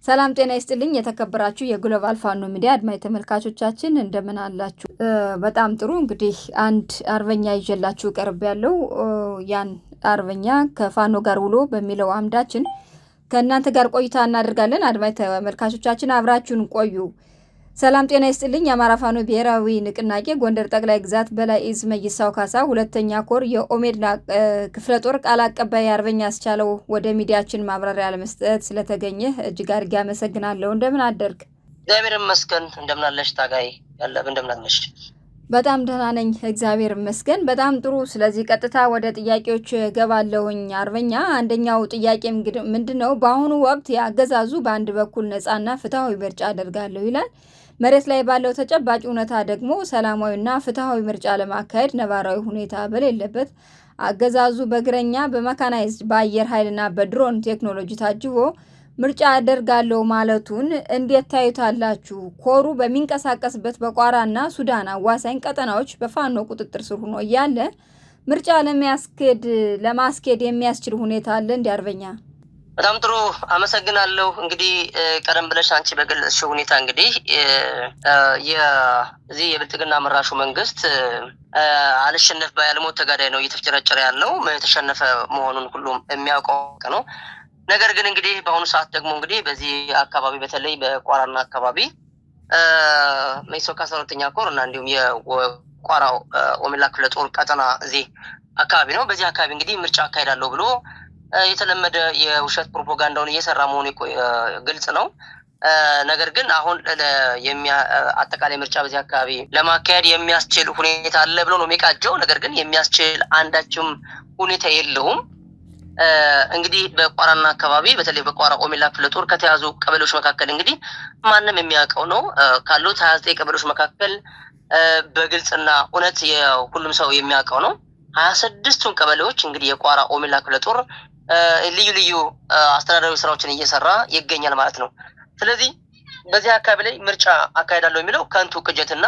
ሰላም ጤና ይስጥልኝ የተከበራችሁ የግሎባል ፋኖ ሚዲያ አድማጭ ተመልካቾቻችን እንደምን አላችሁ? በጣም ጥሩ እንግዲህ አንድ አርበኛ ይዤላችሁ ቀርብ ያለው ያን አርበኛ ከፋኖ ጋር ውሎ በሚለው አምዳችን ከእናንተ ጋር ቆይታ እናደርጋለን። አድማጭ ተመልካቾቻችን አብራችሁን ቆዩ። ሰላም ጤና ይስጥልኝ። የአማራ ፋኖ ብሔራዊ ንቅናቄ ጎንደር ጠቅላይ ግዛት በላይ እዝ መይሳው ካሳ ሁለተኛ ኮር የኦሜድላ ክፍለ ጦር ቃል አቀባይ አርበኛ አስቻለው ወደ ሚዲያችን ማብራሪያ ለመስጠት ስለተገኘ እጅግ አድርጌ አመሰግናለሁ። እንደምን አደርክ? እግዚአብሔር ይመስገን። እንደምን አለሽ ታጋይ? ያለብ እንደምን አለሽ? በጣም ደህና ነኝ እግዚአብሔር ይመስገን። በጣም ጥሩ። ስለዚህ ቀጥታ ወደ ጥያቄዎች ገባለሁኝ። አርበኛ አንደኛው ጥያቄ ምንድነው? በአሁኑ ወቅት ያገዛዙ በአንድ በኩል ነፃና ፍትሃዊ ምርጫ አደርጋለሁ ይላል። መሬት ላይ ባለው ተጨባጭ እውነታ ደግሞ ሰላማዊና ፍትሃዊ ምርጫ ለማካሄድ ነባራዊ ሁኔታ በሌለበት አገዛዙ በእግረኛ በመካናይዝድ በአየር ኃይልና በድሮን ቴክኖሎጂ ታጅቦ ምርጫ አደርጋለሁ ማለቱን እንዴት ታዩታላችሁ? ኮሩ በሚንቀሳቀስበት በቋራና ሱዳን አዋሳኝ ቀጠናዎች በፋኖ ቁጥጥር ስር ሆኖ እያለ ምርጫ ለማስኬድ የሚያስችል ሁኔታ አለ እንዴ? አርበኛ በጣም ጥሩ አመሰግናለሁ። እንግዲህ ቀደም ብለሽ አንቺ በገለጽሽው ሁኔታ እንግዲህ የዚህ የብልጽግና መራሹ መንግስት አልሸነፍ ባያልሞት ተጋዳይ ነው እየተፍጨረጨረ ያለው የተሸነፈ መሆኑን ሁሉም የሚያውቀው ነው። ነገር ግን እንግዲህ በአሁኑ ሰዓት ደግሞ እንግዲህ በዚህ አካባቢ በተለይ በቋራና አካባቢ መይሳው ካሳ ሁለተኛ ኮር እና እንዲሁም የቋራው ኦሜድላ ክፍለ ጦር ቀጠና እዚህ አካባቢ ነው። በዚህ አካባቢ እንግዲህ ምርጫ አካሄዳለሁ ብሎ የተለመደ የውሸት ፕሮፓጋንዳውን እየሰራ መሆኑ ግልጽ ነው። ነገር ግን አሁን አጠቃላይ ምርጫ በዚህ አካባቢ ለማካሄድ የሚያስችል ሁኔታ አለ ብሎ ነው የሚቃጀው። ነገር ግን የሚያስችል አንዳችም ሁኔታ የለውም። እንግዲህ በቋራና አካባቢ በተለይ በቋራ ኦሜድላ ክፍለ ጦር ከተያዙ ቀበሌዎች መካከል እንግዲህ ማንም የሚያውቀው ነው። ካሉት 29 ቀበሌዎች መካከል በግልጽና እውነት ሁሉም ሰው የሚያውቀው ነው። 26ቱን ቀበሌዎች እንግዲህ የቋራ ኦሜድላ ክፍለ ጦር ልዩ ልዩ አስተዳደራዊ ስራዎችን እየሰራ ይገኛል ማለት ነው። ስለዚህ በዚህ አካባቢ ላይ ምርጫ አካሄዳለሁ የሚለው ከንቱ ቅጀትና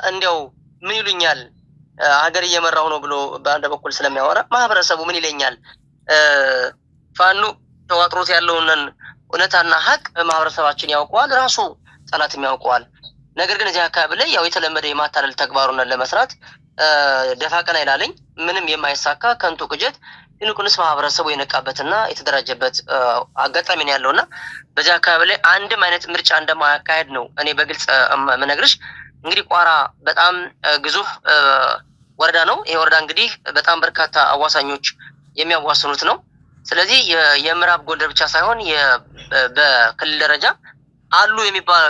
እንዲያው ምን ይሉኛል ሀገር እየመራው ነው ብሎ በአንድ በኩል ስለሚያወራ ማህበረሰቡ ምን ይለኛል ፋኖ ተዋጥሮት ያለውን እውነታና ሀቅ ማህበረሰባችን ያውቀዋል፣ ራሱ ጠላትም ያውቀዋል። ነገር ግን እዚህ አካባቢ ላይ ያው የተለመደ የማታለል ተግባሩን ለመስራት ደፋ ቀና ይላለኝ ምንም የማይሳካ ከንቱ ቅጀት ይልቁንስ ማህበረሰቡ የነቃበትና የተደራጀበት አጋጣሚ ነው ያለውና በዚህ አካባቢ ላይ አንድም አይነት ምርጫ እንደማያካሄድ ነው እኔ በግልጽ መነግርሽ። እንግዲህ ቋራ በጣም ግዙፍ ወረዳ ነው። ይሄ ወረዳ እንግዲህ በጣም በርካታ አዋሳኞች የሚያዋስኑት ነው። ስለዚህ የምዕራብ ጎንደር ብቻ ሳይሆን በክልል ደረጃ አሉ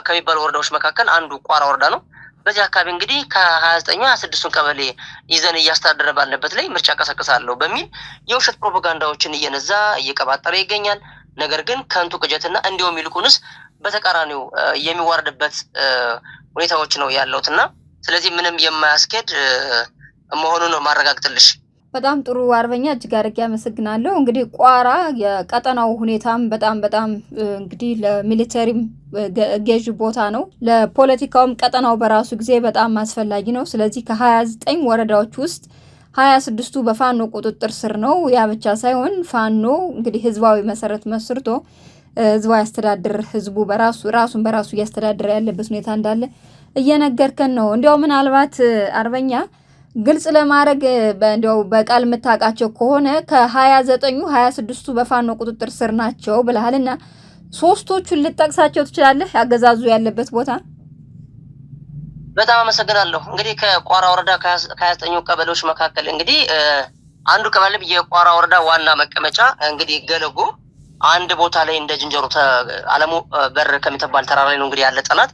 ከሚባሉ ወረዳዎች መካከል አንዱ ቋራ ወረዳ ነው። በዚህ አካባቢ እንግዲህ ከ26ቱን ቀበሌ ይዘን እያስተዳደረ ባለበት ላይ ምርጫ ቀሰቅሳለሁ በሚል የውሸት ፕሮፓጋንዳዎችን እየነዛ እየቀባጠረ ይገኛል። ነገር ግን ከንቱ ቅጀትና እንዲሁም ይልቁንስ በተቃራኒው የሚዋረድበት ሁኔታዎች ነው ያለውትና ስለዚህ ምንም የማያስኬድ መሆኑን ነው ማረጋግጥልሽ። በጣም ጥሩ አርበኛ እጅግ አድርጌ አመሰግናለሁ። እንግዲህ ቋራ የቀጠናው ሁኔታም በጣም እንግዲህ ለሚሊተሪም ገዥ ቦታ ነው፣ ለፖለቲካውም ቀጠናው በራሱ ጊዜ በጣም አስፈላጊ ነው። ስለዚህ ከ29 ወረዳዎች ውስጥ 26ቱ በፋኖ ቁጥጥር ስር ነው። ያ ብቻ ሳይሆን ፋኖ እንግዲህ ህዝባዊ መሰረት መስርቶ ህዝባዊ አስተዳደር ህዝቡ ራሱን በራሱ እያስተዳደረ ያለበት ሁኔታ እንዳለ እየነገርከን ነው። እንዲያው ምናልባት አርበኛ ግልጽ ለማድረግ እንዲያው በቃል የምታውቃቸው ከሆነ ከ29ኙ 26ቱ በፋኖ ቁጥጥር ስር ናቸው ብለሃልና ሶስቶቹን ልጠቅሳቸው ትችላለህ? ያገዛዙ ያለበት ቦታ። በጣም አመሰግናለሁ። እንግዲህ ከቋራ ወረዳ ከ29ኙ ቀበሌዎች መካከል እንግዲህ አንዱ ቀበሌ የቋራ ወረዳ ዋና መቀመጫ እንግዲህ ገለጎ አንድ ቦታ ላይ እንደ ዝንጀሮ አለሙ በር ከሚተባል ተራራ ላይ ነው እንግዲህ ያለ ጠላት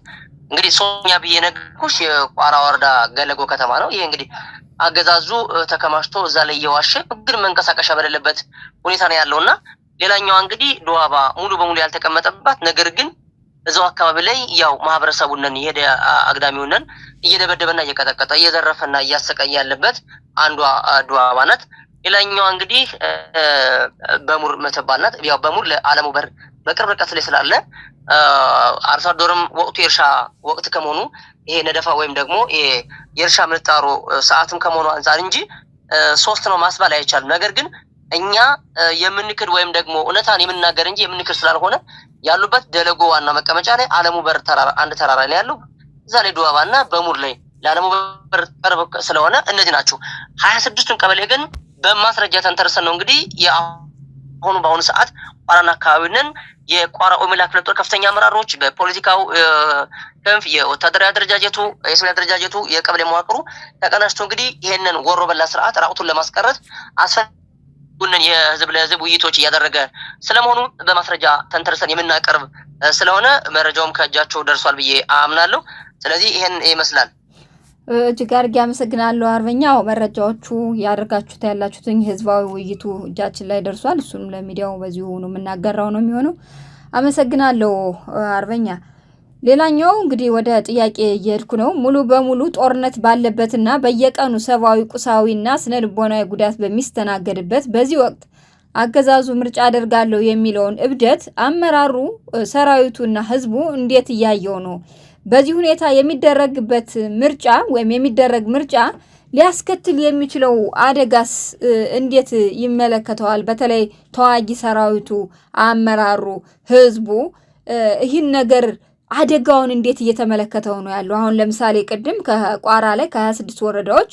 እንግዲህ ሶኛ ብዬ ነገርኩሽ የቋራ ወረዳ ገለጎ ከተማ ነው። ይሄ እንግዲህ አገዛዙ ተከማሽቶ እዛ ላይ እየዋሸ ግን መንቀሳቀሻ በሌለበት ሁኔታ ነው ያለውና ሌላኛው እንግዲህ ዱዋባ ሙሉ በሙሉ ያልተቀመጠባት ነገር ግን እዛው አካባቢ ላይ ያው ማህበረሰቡን የሄደ አግዳሚውን እየደበደበና እየቀጠቀጠ እየዘረፈና እያሰቃየ ያለበት አንዷ ዱዋባ ናት። ሌላኛው እንግዲህ በሙር መተባል ናት። ያው በሙር ለዓለሙ በር በቅርብ ርቀት ላይ ስላለ አርሶ አደሩም ወቅቱ የእርሻ ወቅት ከመሆኑ ይሄ ነደፋ ወይም ደግሞ ይሄ የእርሻ ምንጣሮ ሰዓትም ከመሆኑ አንፃር እንጂ 3 ነው ማስባል አይቻልም። ነገር ግን እኛ የምንክድ ወይም ደግሞ እውነታን የምንናገር እንጂ የምንክድ ስላልሆነ ያሉበት ደለጎ ዋና መቀመጫ ላይ አለሙ በር ተራራ አንድ ተራራ ላይ ያለው እዛ ላይ ዱዋባና በሙር ላይ ለአለሙ በር ቅርብ ስለሆነ እነዚህ ናቸው። 26ቱን ቀበሌ ግን በማስረጃ ተንተርሰን ነው እንግዲህ በአሁኑ ሰዓት ቋራና አካባቢንን የቋራ ኦሜላ ክፍለ ጦር ከፍተኛ አመራሮች በፖለቲካው ክንፍ የወታደራዊ አደረጃጀቱ የሲቪል አደረጃጀቱ የቀበሌ መዋቅሩ ተቀናጅቶ እንግዲህ ይሄንን ወሮ በላ ስርዓት ራቁቱን ለማስቀረት አስፈላጊውን የህዝብ ለህዝብ ውይይቶች እያደረገ ስለመሆኑ በማስረጃ ተንተርሰን የምናቀርብ ስለሆነ መረጃውም ከእጃቸው ደርሷል ብዬ አምናለሁ። ስለዚህ ይሄን ይመስላል። እጅግ አድርጌ አመሰግናለሁ አርበኛው። መረጃዎቹ ያደርጋችሁት ያላችሁትን ህዝባዊ ውይይቱ እጃችን ላይ ደርሷል። እሱም ለሚዲያው በዚሁ ነው የምናገራው ነው የሚሆነው። አመሰግናለሁ አርበኛ። ሌላኛው እንግዲህ ወደ ጥያቄ እየሄድኩ ነው። ሙሉ በሙሉ ጦርነት ባለበትና በየቀኑ ሰብአዊ ቁሳዊና ስነልቦናዊ ጉዳት በሚስተናገድበት በዚህ ወቅት አገዛዙ ምርጫ አደርጋለሁ የሚለውን እብደት አመራሩ፣ ሰራዊቱና ህዝቡ እንዴት እያየው ነው? በዚህ ሁኔታ የሚደረግበት ምርጫ ወይም የሚደረግ ምርጫ ሊያስከትል የሚችለው አደጋስ እንዴት ይመለከተዋል? በተለይ ተዋጊ ሰራዊቱ፣ አመራሩ፣ ህዝቡ ይህን ነገር አደጋውን እንዴት እየተመለከተው ነው ያለው? አሁን ለምሳሌ ቅድም ከቋራ ላይ ከ26 ወረዳዎች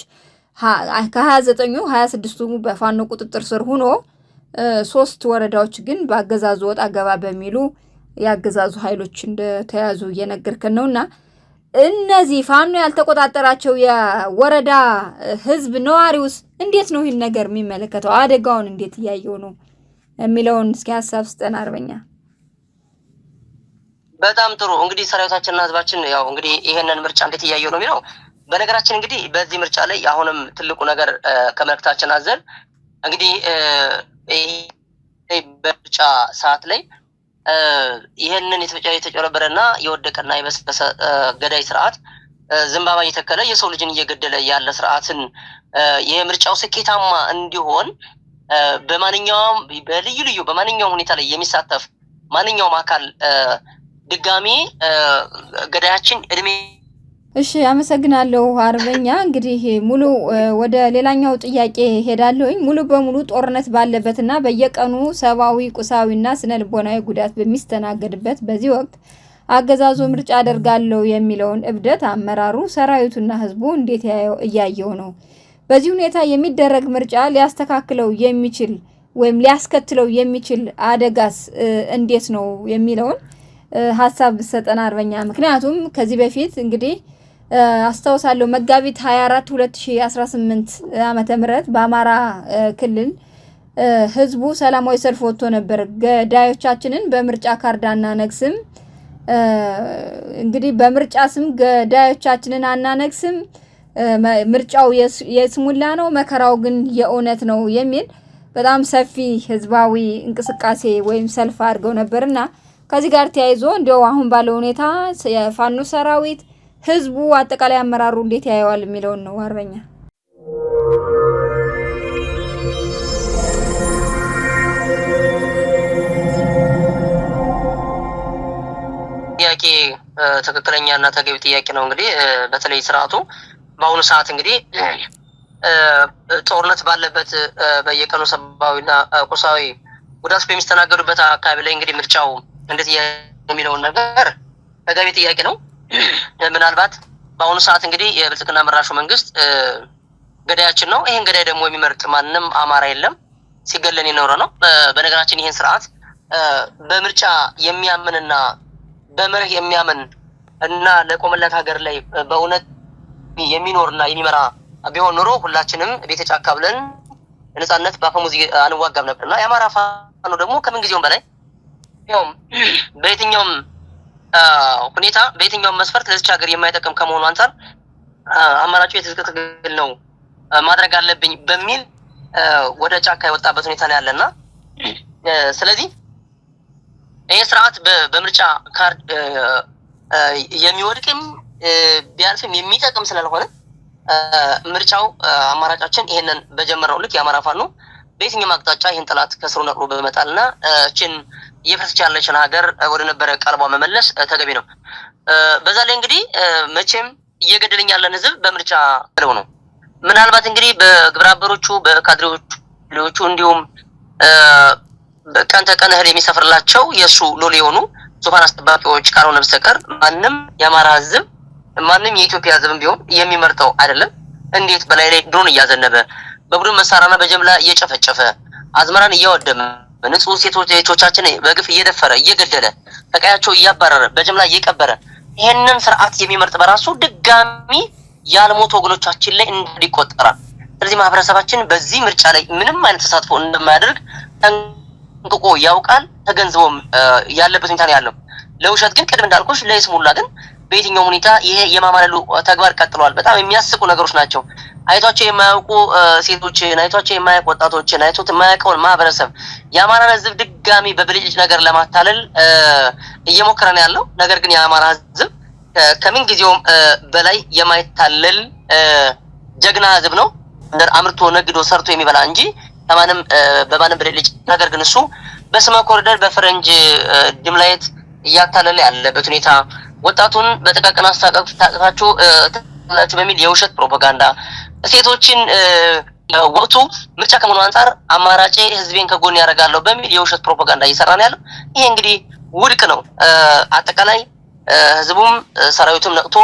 ከ29ኙ 26ቱ በፋኖ ቁጥጥር ስር ሆኖ 3 ወረዳዎች ግን በአገዛዙ ወጣ ገባ በሚሉ ያገዛዙ ኃይሎች እንደተያዙ እየነገርከን ነውና እነዚህ ፋኖ ያልተቆጣጠራቸው የወረዳ ህዝብ ነዋሪውስ እንዴት ነው ይህን ነገር የሚመለከተው? አደጋውን እንዴት እያየው ነው የሚለውን እስኪ ሀሳብ ስጠን አርበኛ። በጣም ጥሩ። እንግዲህ ሰራዊታችንና ህዝባችን ያው እንግዲህ ይሄንን ምርጫ እንዴት እያየው ነው የሚለው በነገራችን እንግዲህ በዚህ ምርጫ ላይ አሁንም ትልቁ ነገር ከመልእክታችን አዘል እንግዲህ በምርጫ ሰዓት ላይ ይሄንን የተጨረበረና የወደቀና የበሰበሰ ገዳይ ስርዓት ዘንባባ እየተከለ የሰው ልጅን እየገደለ ያለ ስርዓትን የምርጫው ስኬታማ እንዲሆን በማንኛውም በልዩ ልዩ በማንኛውም ሁኔታ ላይ የሚሳተፍ ማንኛውም አካል ድጋሚ ገዳያችን እድሜ። እሺ አመሰግናለሁ አርበኛ። እንግዲህ ሙሉ ወደ ሌላኛው ጥያቄ ሄዳለሁኝ። ሙሉ በሙሉ ጦርነት ባለበትና በየቀኑ ሰብአዊ ቁሳዊና ስነልቦናዊ ጉዳት በሚስተናገድበት በዚህ ወቅት አገዛዙ ምርጫ አደርጋለሁ የሚለውን እብደት አመራሩ፣ ሰራዊቱና ህዝቡ እንዴት እያየው ነው? በዚህ ሁኔታ የሚደረግ ምርጫ ሊያስተካክለው የሚችል ወይም ሊያስከትለው የሚችል አደጋስ እንዴት ነው የሚለውን ሀሳብ ሰጠና አርበኛ። ምክንያቱም ከዚህ በፊት እንግዲህ አስተዋውሳለሁ መጋቢት 24 2018 ዓመተ ምህረት በአማራ ክልል ህዝቡ ሰላማዊ ሰልፍ ወጥቶ ነበር። ገዳዮቻችንን በምርጫ ካርድ አናነግስም፣ እንግዲህ በምርጫ ስም ገዳዮቻችንን አናነግስም፣ ምርጫው የስሙላ ነው፣ መከራው ግን የእውነት ነው የሚል በጣም ሰፊ ህዝባዊ እንቅስቃሴ ወይም ሰልፍ አድርገው ነበርና ከዚህ ጋር ተያይዞ እንደው አሁን ባለው ሁኔታ የፋኖ ሰራዊት፣ ህዝቡ፣ አጠቃላይ አመራሩ እንዴት ያየዋል የሚለውን ነው አርበኛ። ጥያቄ ትክክለኛና ተገቢ ጥያቄ ነው። እንግዲህ በተለይ ስርዓቱ በአሁኑ ሰዓት እንግዲህ ጦርነት ባለበት በየቀኑ ሰብአዊና ቁሳዊ ጉዳት በሚስተናገዱበት አካባቢ ላይ እንግዲህ ምርጫው እንዴት የሚለውን ነገር ተገቢ ጥያቄ ነው። ምናልባት በአሁኑ ሰዓት እንግዲህ የብልጽግና መራሹ መንግስት ገዳያችን ነው። ይሄን ገዳይ ደግሞ የሚመርጥ ማንም አማራ የለም፣ ሲገለን የኖረ ነው። በነገራችን ይሄን ስርዓት በምርጫ የሚያምንና በመርህ የሚያምን እና ለቆመለት ሀገር ላይ በእውነት የሚኖርና የሚመራ ቢሆን ኖሮ ሁላችንም ቤተ ጫካ ብለን ነፃነት በአፈሙዝ አንዋጋም ነበርና የአማራ ፋኖ ደግሞ ከምን ጊዜውም በላይ ያውም በየትኛውም ሁኔታ በየትኛውም መስፈርት ለዚች ሀገር የማይጠቅም ከመሆኑ አንፃር አማራጩ የትጥቅ ትግል ነው ማድረግ አለብኝ በሚል ወደ ጫካ የወጣበት ሁኔታ ነው ያለና ስለዚህ ይሄ ስርዓት በምርጫ ካርድ የሚወድቅም ቢያልፍም የሚጠቅም ስላልሆነ ምርጫው አማራጫችን ይሄንን በጀመረው ልክ የአማራ ፋኖ በየትኛውም አቅጣጫ ይሄን ጠላት ከስሩ ነቅሎ በመጣልና እችን እየፈረሰች ያለችን ሀገር ወደ ነበረ ቀልቧ መመለስ ተገቢ ነው። በዛ ላይ እንግዲህ መቼም እየገደለኝ ያለን ህዝብ በምርጫ ብለው ነው። ምናልባት እንግዲህ በግብረ አበሮቹ በካድሬዎቹ እንዲሁም ቀን ተቀን እህል የሚሰፍርላቸው የእሱ ሎሌ የሆኑ ዙፋን አስጠባቂዎች ካልሆነ በስተቀር ማንም የአማራ ህዝብ ማንም የኢትዮጵያ ህዝብም ቢሆን የሚመርጠው አይደለም። እንዴት በላይ ላይ ድሮን እያዘነበ በቡድን መሳሪያና በጀምላ እየጨፈጨፈ አዝመራን እያወደመ ንጹህ ሴቶቻችን በግፍ እየደፈረ እየገደለ ከቀያቸው እያባረረ በጀምላ እየቀበረ ይሄንን ስርዓት የሚመርጥ በራሱ ድጋሚ ያልሞቱ ወገኖቻችን ላይ እንዲቆጠራል። ስለዚህ ማህበረሰባችን በዚህ ምርጫ ላይ ምንም አይነት ተሳትፎ እንደማያደርግ ጠንቅቆ ያውቃል፣ ተገንዝቦም ያለበት ሁኔታ ነው ያለው። ለውሸት ግን ቅድም እንዳልኩሽ ለይስሙላ ግን በየትኛው ሁኔታ ይሄ የማማለሉ ተግባር ቀጥሏል። በጣም የሚያስቁ ነገሮች ናቸው። አይቷቸው የማያውቁ ሴቶችን፣ አይቷቸው የማያውቁ ወጣቶችን፣ አይቶት የማያውቀውን ማህበረሰብ የአማራን ህዝብ ድጋሚ በብልጭ ነገር ለማታለል እየሞከረ ነው ያለው። ነገር ግን የአማራ ህዝብ ከምን ጊዜውም በላይ የማይታለል ጀግና ህዝብ ነው። አምርቶ ነግዶ ሰርቶ የሚበላ እንጂ ከማንም በማንም ብልጭ ነገር ግን እሱ በስመ ኮሪደር በፈረንጅ ድምላይት እያታለለ ያለበት ሁኔታ ወጣቱን በጥቃቅን አስተቃቅፋችሁ በሚል የውሸት ፕሮፓጋንዳ ሴቶችን ወቅቱ ምርጫ ከመሆኑ አንፃር አማራጭ ህዝቤን ከጎን ያደርጋለሁ በሚል የውሸት ፕሮፓጋንዳ እየሰራ ነው ያለው። ይሄ እንግዲህ ውድቅ ነው። አጠቃላይ ህዝቡም ሰራዊቱም ነቅቶ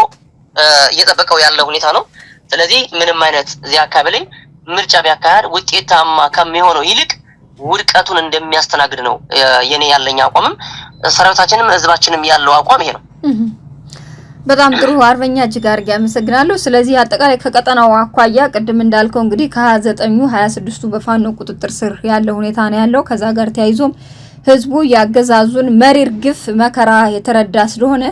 እየጠበቀው ያለው ሁኔታ ነው። ስለዚህ ምንም አይነት እዚህ አካባቢ ላይ ምርጫ ቢያካሄድ ውጤታማ ከሚሆነው ይልቅ ውድቀቱን እንደሚያስተናግድ ነው የኔ ያለኝ አቋምም ሰራዊታችንም ህዝባችንም ያለው አቋም ይሄ ነው። በጣም ጥሩ አርበኛ እጅግ አድርጌ አመሰግናለሁ። ስለዚህ አጠቃላይ ከቀጠናው አኳያ ቅድም እንዳልከው እንግዲህ ከ29ኙ 26ቱ በፋኖ ቁጥጥር ስር ያለው ሁኔታ ነው ያለው። ከዛ ጋር ተያይዞም ህዝቡ ያገዛዙን መሪር ግፍ መከራ የተረዳ ስለሆነ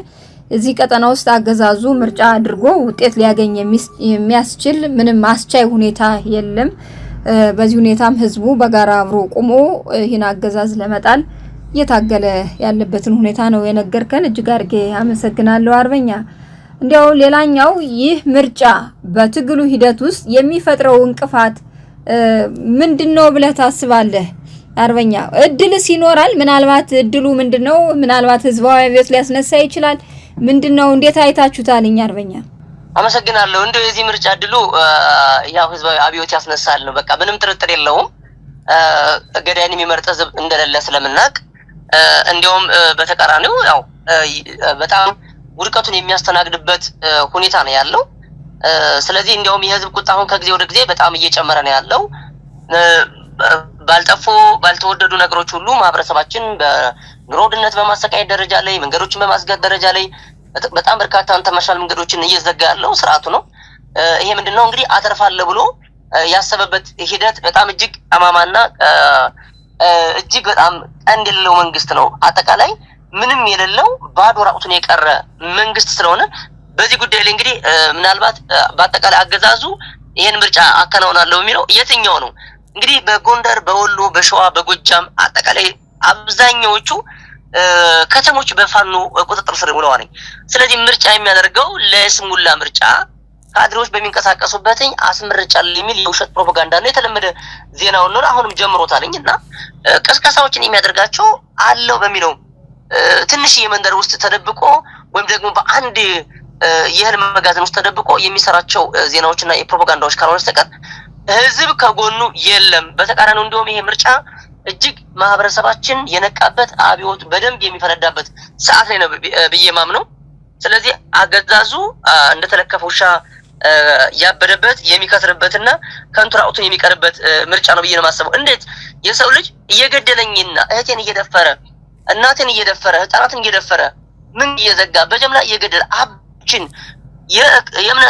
እዚህ ቀጠና ውስጥ አገዛዙ ምርጫ አድርጎ ውጤት ሊያገኝ የሚያስችል ምንም አስቻይ ሁኔታ የለም። በዚህ ሁኔታም ህዝቡ በጋራ አብሮ ቆሞ ይህን አገዛዝ ለመጣል እየታገለ ያለበትን ሁኔታ ነው የነገርከን። እጅግ አድርጌ አመሰግናለሁ አርበኛ። እንዲያው ሌላኛው ይህ ምርጫ በትግሉ ሂደት ውስጥ የሚፈጥረው እንቅፋት ምንድነው ብለህ ታስባለህ አርበኛ? እድልስ ይኖራል? ምናልባት እድሉ ምንድነው? ምናልባት ህዝባዊ አብዮት ሊያስነሳ ይችላል። ምንድነው? እንዴት አይታችሁታልኝ አርበኛ? አመሰግናለሁ። እንደው የዚህ ምርጫ እድሉ ያው ህዝባዊ አብዮት ያስነሳል ነው። በቃ ምንም ጥርጥር የለውም። ገዳይን የሚመርጥ ህዝብ እንደሌለ ስለምናውቅ እንዲያውም በተቃራኒው ያው በጣም ውድቀቱን የሚያስተናግድበት ሁኔታ ነው ያለው። ስለዚህ እንዲያውም የህዝብ ቁጣ አሁን ከጊዜ ወደ ጊዜ በጣም እየጨመረ ነው ያለው። ባልተወደዱ ነገሮች ሁሉ ማህበረሰባችን በኑሮ ውድነት በማሰቃየት ደረጃ ላይ መንገዶችን በማስገድ ደረጃ ላይ በጣም በርካታ ኢንተርናሽናል መንገዶችን እየዘጋ ያለው ስርዓቱ ነው። ይሄ ምንድነው እንግዲህ አተርፋለሁ ብሎ ያሰበበት ሂደት በጣም እጅግ አማማና እጅግ በጣም ቀንድ የሌለው መንግስት ነው። አጠቃላይ ምንም የሌለው ባዶ ራቁቱን የቀረ መንግስት ስለሆነ በዚህ ጉዳይ ላይ እንግዲህ ምናልባት በአጠቃላይ አገዛዙ ይሄን ምርጫ አከናውናለሁ የሚለው የትኛው ነው? እንግዲህ በጎንደር፣ በወሎ፣ በሸዋ፣ በጎጃም አጠቃላይ አብዛኛዎቹ ከተሞች በፋኖ ቁጥጥር ስር ውለዋል። ስለዚህ ምርጫ የሚያደርገው ለስሙላ ምርጫ ካድሬዎች በሚንቀሳቀሱበትኝ አስመርጫለሁ የሚል የውሸት ፕሮፓጋንዳ ነው። የተለመደ ዜናውን ነው አሁንም ጀምሮታልኝ እና ቅስቀሳዎችን የሚያደርጋቸው አለው በሚለው ትንሽ የመንደር ውስጥ ተደብቆ ወይም ደግሞ በአንድ የእህል መጋዘን ውስጥ ተደብቆ የሚሰራቸው ዜናዎችና የፕሮፓጋንዳዎች ካልሆነ በስተቀር ህዝብ ከጎኑ የለም። በተቃራኒው እንደውም ይሄ ምርጫ እጅግ ማህበረሰባችን የነቃበት አብዮት በደንብ የሚፈነዳበት ሰዓት ላይ ነው ብዬ ማምነው። ስለዚህ አገዛዙ እንደተለከፈ ውሻ ያበደበት የሚከስርበትና ከንቱ ራቁቱን የሚቀርበት ምርጫ ነው ብዬ ነው የማስበው። እንዴት የሰው ልጅ እየገደለኝና እህቴን እየደፈረ እናቴን እየደፈረ ህፃናትን እየደፈረ ምን እየዘጋ በጀምላ እየገደለ አብችን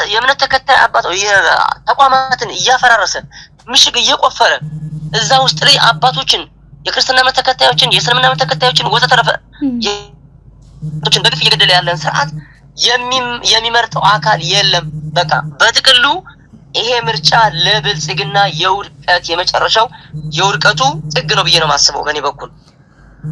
የእምነት ተከታይ አባቶች ተቋማትን እያፈራረሰ ምሽግ እየቆፈረ እዛ ውስጥ ላይ አባቶችን የክርስትና እምነት ተከታዮችን የእስልምና እምነት ተከታዮችን ወዘተረፈ በግፍ እየገደለ ያለን ስርዓት የሚመርጠው አካል የለም። በቃ በጥቅሉ ይሄ ምርጫ ለብልጽግና የውድቀት የመጨረሻው የውድቀቱ ጥግ ነው ብዬ ነው የማስበው በእኔ በኩል።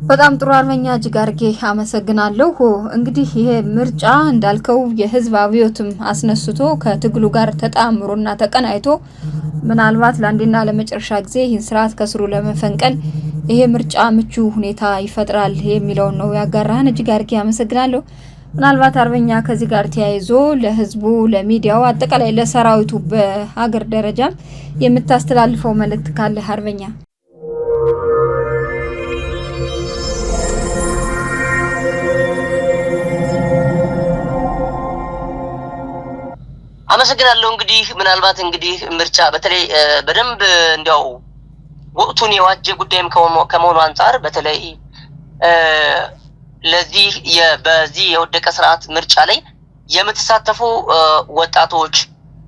በጣም ጥሩ አርበኛ እጅግ አድርጌ አመሰግናለሁ። እንግዲህ ይሄ ምርጫ እንዳልከው የህዝብ አብዮትም አስነስቶ ከትግሉ ጋር ተጣምሮና ተቀናይቶ ምናልባት ለአንዴና ለመጨረሻ ጊዜ ይህን ስርዓት ከስሩ ለመፈንቀል ይሄ ምርጫ ምቹ ሁኔታ ይፈጥራል የሚለውን ነው ያጋራህን። እጅግ አድርጌ አመሰግናለሁ። ምናልባት አርበኛ ከዚህ ጋር ተያይዞ ለህዝቡ፣ ለሚዲያው፣ አጠቃላይ ለሰራዊቱ በሀገር ደረጃ የምታስተላልፈው መልእክት ካለ አርበኛ? አመሰግናለሁ። እንግዲህ ምናልባት እንግዲህ ምርጫ በተለይ በደንብ እንዲያው ወቅቱን የዋጀ ጉዳይም ከመሆኑ አንፃር በተለይ ለዚህ በዚህ የወደቀ ስርዓት ምርጫ ላይ የምትሳተፉ ወጣቶች፣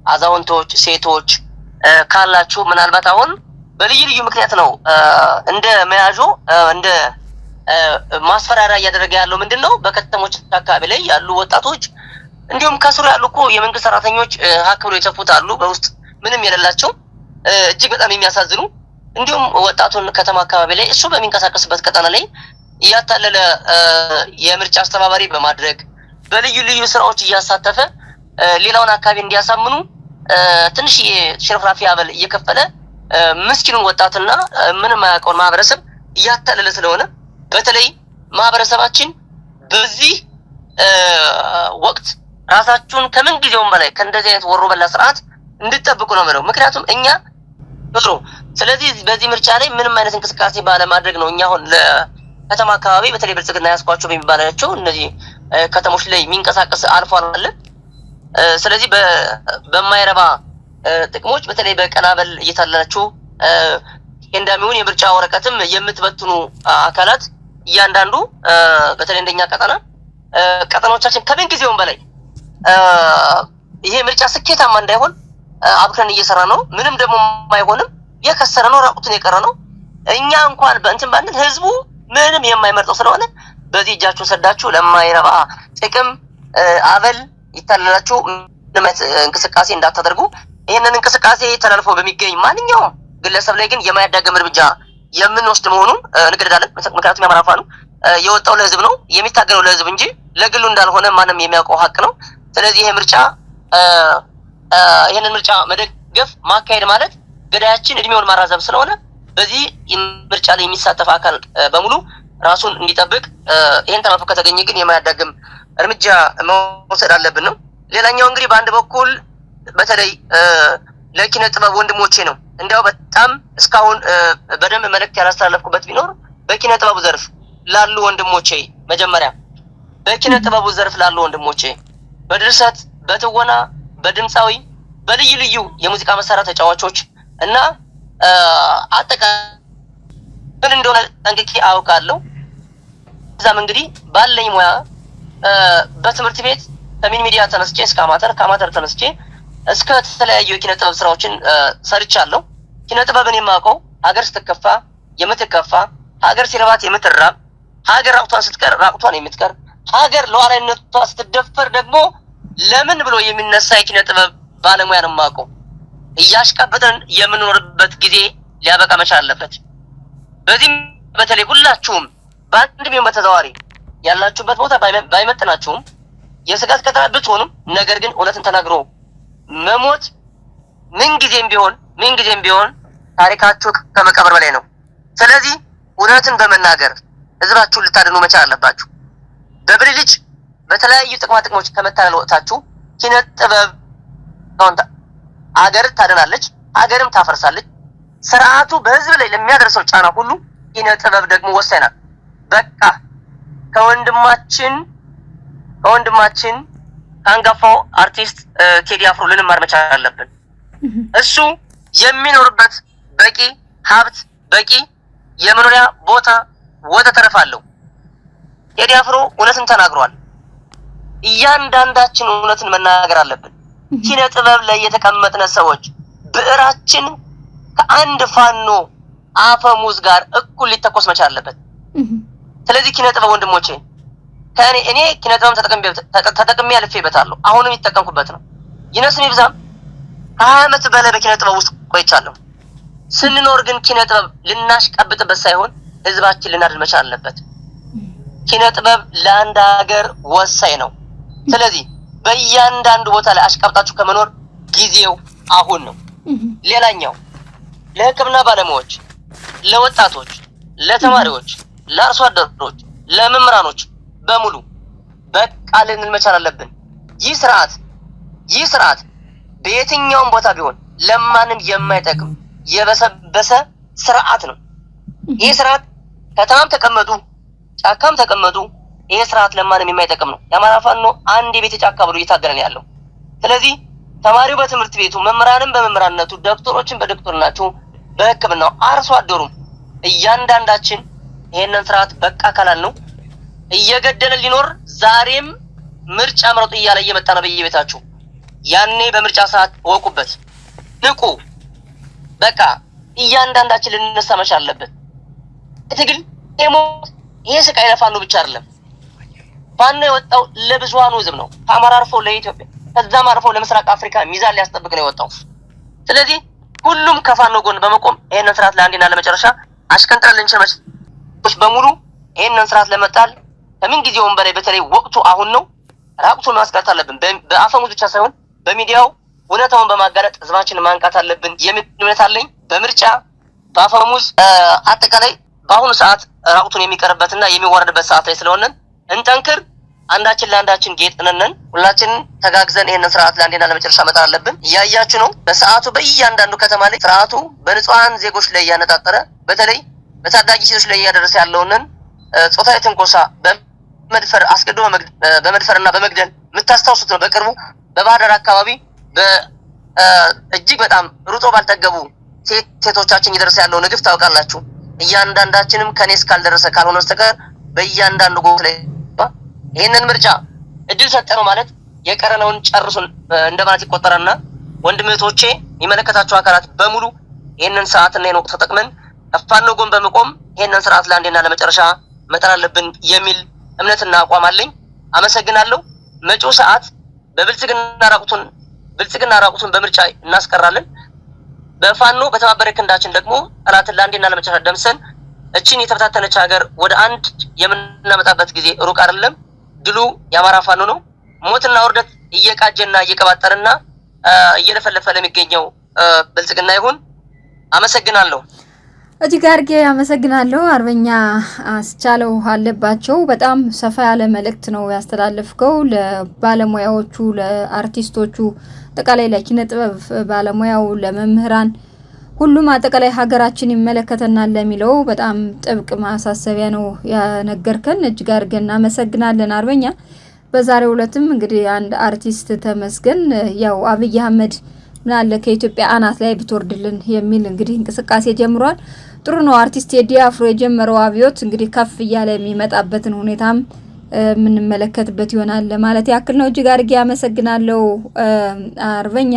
አዛውንቶች፣ ሴቶች ካላችሁ ምናልባት አሁን በልዩ ልዩ ምክንያት ነው እንደ መያዦ እንደ ማስፈራሪያ እያደረገ ያለው ምንድነው? በከተሞች አካባቢ ላይ ያሉ ወጣቶች እንዲሁም ከስሩ ያሉ እኮ የመንግስት ሰራተኞች ሀክ ብሎ የተፉት አሉ፣ በውስጥ ምንም የሌላቸው እጅግ በጣም የሚያሳዝኑ። እንዲሁም ወጣቱን ከተማ አካባቢ ላይ እሱ በሚንቀሳቀስበት ቀጠና ላይ እያታለለ የምርጫ አስተባባሪ በማድረግ በልዩ ልዩ ስራዎች እያሳተፈ ሌላውን አካባቢ እንዲያሳምኑ ትንሽ ሽርፍራፊ አበል እየከፈለ ምስኪኑን ወጣትና ምንም የማያውቀውን ማህበረሰብ እያታለለ ስለሆነ በተለይ ማህበረሰባችን በዚህ ወቅት ራሳችሁን ከምን ጊዜውም በላይ ከእንደዚህ አይነት ወሮ በላ ስርዓት እንድትጠብቁ ነው የምለው። ምክንያቱም እኛ ጥሩ። ስለዚህ በዚህ ምርጫ ላይ ምንም አይነት እንቅስቃሴ ባለማድረግ ነው እኛ አሁን ለከተማ አካባቢ በተለይ ብልጽግና ያስኳቸው በሚባላቸው እነዚህ ከተሞች ላይ የሚንቀሳቀስ አልፎ አለ። ስለዚህ በማይረባ ጥቅሞች በተለይ በቀናበል እየታለላችሁ እንደሚሆን የምርጫ ወረቀትም የምትበትኑ አካላት እያንዳንዱ በተለይ እንደኛ ቀጠናዎቻችን ከምን ጊዜውም በላይ ይሄ ምርጫ ስኬታማ እንዳይሆን አብረን እየሰራ ነው። ምንም ደግሞ አይሆንም፣ የከሰረ ነው፣ ራቁቱን የቀረ ነው። እኛ እንኳን በእንትን ባንል ህዝቡ ምንም የማይመርጠው ስለሆነ በዚህ እጃችሁ ሰዳችሁ ለማይረባ ጥቅም አበል ይታለላችሁ ምንም እንቅስቃሴ እንዳታደርጉ። ይሄንን እንቅስቃሴ ተላልፎ በሚገኝ ማንኛውም ግለሰብ ላይ ግን የማያዳግም እርምጃ የምንወስድ መሆኑን እንገደዳለን። ምክንያቱም ያማራፋ ነው የወጣው ለህዝብ ነው የሚታገለው ለህዝብ እንጂ ለግሉ እንዳልሆነ ማንም የሚያውቀው ሀቅ ነው። ስለዚህ ይሄ ምርጫ ይሄንን ምርጫ መደገፍ ማካሄድ ማለት ገዳያችን እድሜውን ማራዘም ስለሆነ በዚህ ምርጫ ላይ የሚሳተፍ አካል በሙሉ ራሱን እንዲጠብቅ ይሄን ተላልፎ ከተገኘ ግን የማያዳግም እርምጃ መውሰድ አለብን ነው። ሌላኛው እንግዲህ በአንድ በኩል በተለይ ለኪነ ጥበብ ወንድሞቼ ነው እንዲያው በጣም እስካሁን በደንብ መልእክት ያላስተላለፍኩበት ቢኖር በኪነ ጥበቡ ዘርፍ ላሉ ወንድሞቼ፣ መጀመሪያ በኪነ ጥበቡ ዘርፍ ላሉ ወንድሞቼ በድርሰት፣ በትወና፣ በድምፃዊ፣ በልዩ ልዩ የሙዚቃ መሳሪያ ተጫዋቾች እና አጠቃላይ ምን እንደሆነ ጠንቅቄ አውቃለሁ። እዛም እንግዲህ ባለኝ ሙያ በትምህርት ቤት ከሚን ሚዲያ ተነስቼ እስከ አማተር፣ ከአማተር ተነስቼ እስከ ተለያዩ የኪነ ጥበብ ስራዎችን ሰርቻለሁ። ኪነ ጥበብን የማውቀው ሀገር ስትከፋ የምትከፋ፣ ሀገር ሲረባት የምትራብ፣ ሀገር ራቁቷን ስትቀር ራቁቷን የምትቀር፣ ሀገር ሉዓላዊነቷ ስትደፈር ደግሞ ለምን ብሎ የሚነሳ የኪነ ጥበብ ባለሙያ ነው የማውቀው። እያሽቃበጠን የምንኖርበት ጊዜ ሊያበቃ መቻል አለበት። በዚህም በተለይ ሁላችሁም በአንድም ይሁን በተዘዋዋሪ ያላችሁበት ቦታ ባይመጥናችሁም የስጋት ቀጠና ብትሆኑም ነገር ግን እውነትን ተናግሮ መሞት ምንጊዜም ቢሆን ታሪካችሁ ከመቀበር በላይ ነው። ስለዚህ እውነትን በመናገር ህዝባችሁን ልታድኑ መቻል አለባችሁ። በብልጭ በተለያዩ ጥቅሞች ከመታለል ወጥታችሁ ኪነ ጥበብ ሀገር ታድናለች፣ ሀገርም ታፈርሳለች። ስርዓቱ በህዝብ ላይ ለሚያደርሰው ጫና ሁሉ ኪነ ጥበብ ደግሞ ወሳኝ ናት። በቃ ከወንድማችን ከአንጋፋው አርቲስት ቴዲ አፍሮ ልንማር መቻል አለብን። እሱ የሚኖርበት በቂ ሀብት፣ በቂ የመኖሪያ ቦታ ወዘተረፈ አለው። ቴዲ አፍሮ እውነትን ተናግሯል። እያንዳንዳችን እውነትን መናገር አለብን። ኪነ ጥበብ ላይ የተቀመጥነ ሰዎች ብዕራችን ከአንድ ፋኖ አፈሙዝ ጋር እኩል ሊተኮስ መቻል አለበት። ስለዚህ ኪነ ጥበብ ወንድሞቼ እኔ ኪነ ጥበብ ተጠቅሜ አልፌበታለሁ። አሁንም የተጠቀምኩበት ነው። ይነስም ይብዛም ከ20 ዓመት በላይ በኪነ ጥበብ ውስጥ ቆይቻለሁ። ስንኖር ግን ኪነ ጥበብ ልናሽቀብጥበት ሳይሆን ህዝባችን ልናድን መቻል አለበት። ኪነ ጥበብ ለአንድ ሀገር ወሳኝ ነው። ስለዚህ በእያንዳንዱ ቦታ ላይ አሽቀብጣችሁ ከመኖር ጊዜው አሁን ነው። ሌላኛው ለሕክምና ባለሙያዎች፣ ለወጣቶች፣ ለተማሪዎች፣ ለአርሶ አደሮች፣ ለመምህራኖች በሙሉ በቃ ልንል መቻል አለብን። ይህ ስርዓት በየትኛውም ቦታ ቢሆን ለማንም የማይጠቅም የበሰበሰ ስርዓት ነው። ይህ ስርዓት ከተማም ተቀመጡ ጫካም ተቀመጡ ይህ ስርዓት ለማንም የማይጠቅም ነው። የአማራ ፋኖ አንድ የቤት ጫካ ብሎ እየታገለ ነው ያለው። ስለዚህ ተማሪው በትምህርት ቤቱ፣ መምህራንም በመምህራንነቱ፣ ዶክተሮችን በዶክተርናቸው፣ በሕክምናው፣ አርሶ አደሩም እያንዳንዳችን ይሄንን ስርዓት በቃ ካላል ነው እየገደለ ሊኖር ዛሬም ምርጫ ምረጡ እያለ እየመጣ ነው በየቤታችሁ። ያኔ በምርጫ ሰዓት ወቁበት፣ ንቁ። በቃ እያንዳንዳችን ልንነሳ መቻል አለበት። ትግል ይሄ ስቃይ ለፋኖ ብቻ አይደለም። ፋኖ የወጣው ለብዙሃኑ ህዝብ ነው። ከአማራ አልፎ ለኢትዮጵያ ከዛም አልፎ ለምስራቅ አፍሪካ ሚዛን ሊያስጠብቅ ነው የወጣው። ስለዚህ ሁሉም ከፋኖ ጎን በመቆም ይሄንን ስርዓት ለአንዴና ለመጨረሻ አሽቀንጥረን ልንችል በሙሉ ይሄንን ስርዓት ለመጣል ከምን ጊዜውም በላይ በተለይ ወቅቱ አሁን ነው። ራቁቱን ማስቀረት አለብን። በአፈሙዝ ብቻ ሳይሆን በሚዲያው እውነታውን በማጋለጥ ህዝባችንን ማንቃት አለብን የሚል እምነት አለኝ። በምርጫ በአፈሙዝ አጠቃላይ በአሁኑ ሰዓት ራቁቱን የሚቀርበትና የሚዋረድበት ሰዓት ላይ ስለሆነ እንጠንክር። አንዳችን ለአንዳችን ጌጥ ነን። ሁላችንን ተጋግዘን ይሄንን ስርዓት ለአንዴና ለመጨረሻ መጣል አለብን። እያያችሁ ነው። በሰዓቱ በእያንዳንዱ ከተማ ላይ ስርዓቱ በንጹሃን ዜጎች ላይ እያነጣጠረ በተለይ በታዳጊ ሴቶች ላይ እያደረሰ ያለውን ጾታዊ ትንኮሳ በመድፈር አስገድዶ በመድፈርና በመግደል የምታስታውሱት ነው። በቅርቡ በባህር ዳር አካባቢ እጅግ በጣም ሩጦ ባልጠገቡ ሴቶቻችን እየደረሰ ያለው ንግፍ ታውቃላችሁ። እያንዳንዳችንም ከኔ እስካልደረሰ ካልሆነ በስተቀር በእያንዳንዱ ጎት ላይ ይሄንን ምርጫ እድል ሰጠነው ማለት የቀረነውን ጨርሱን እንደማለት ይቆጠራልና ወንድም እህቶቼ የሚመለከታቸው አካላት በሙሉ ይሄንን ሰዓትና ይሄን ወቅት ተጠቅመን ከፋኖ ጎን በመቆም ይሄንን ስርዓት ለአንዴና ለመጨረሻ መጣል አለብን የሚል እምነትና አቋም አለኝ። አመሰግናለሁ። መጪው ሰዓት ብልጽግና ራቁቱን በምርጫ እናስቀራለን። በፋኖ በተባበረ ክንዳችን ደግሞ ጠላትን ለአንዴና ለመጨረሻ ደምሰን እቺን የተበታተነች ሀገር ወደ አንድ የምናመጣበት ጊዜ ሩቅ አይደለም። ድሉ የአማራ ፋኖ ነው። ሞትና ውርደት እየቃጀና እየቀባጠረና እየለፈለፈ ለሚገኘው ብልጽግና ይሁን። አመሰግናለሁ። እጅግ አድርጌ አመሰግናለሁ። አርበኛ አስቻለው አለባቸው በጣም ሰፋ ያለ መልእክት ነው ያስተላለፍከው ለባለሙያዎቹ፣ ለአርቲስቶቹ፣ አጠቃላይ ለኪነ ጥበብ ባለሙያው፣ ለመምህራን ሁሉም አጠቃላይ ሀገራችን ይመለከተናል ለሚለው በጣም ጥብቅ ማሳሰቢያ ነው ያነገርከን። እጅግ አድርገን እናመሰግናለን አርበኛ። በዛሬው ዕለትም እንግዲህ አንድ አርቲስት ተመስገን ያው አብይ አህመድ ምናለ ከኢትዮጵያ አናት ላይ ብትወርድልን የሚል እንግዲህ እንቅስቃሴ ጀምሯል። ጥሩ ነው። አርቲስት ቴዲ አፍሮ የጀመረው አብዮት እንግዲህ ከፍ እያለ የሚመጣበትን ሁኔታም የምንመለከትበት ይሆናል ለማለት ያክል ነው። እጅግ አድርጌ አመሰግናለሁ አርበኛ።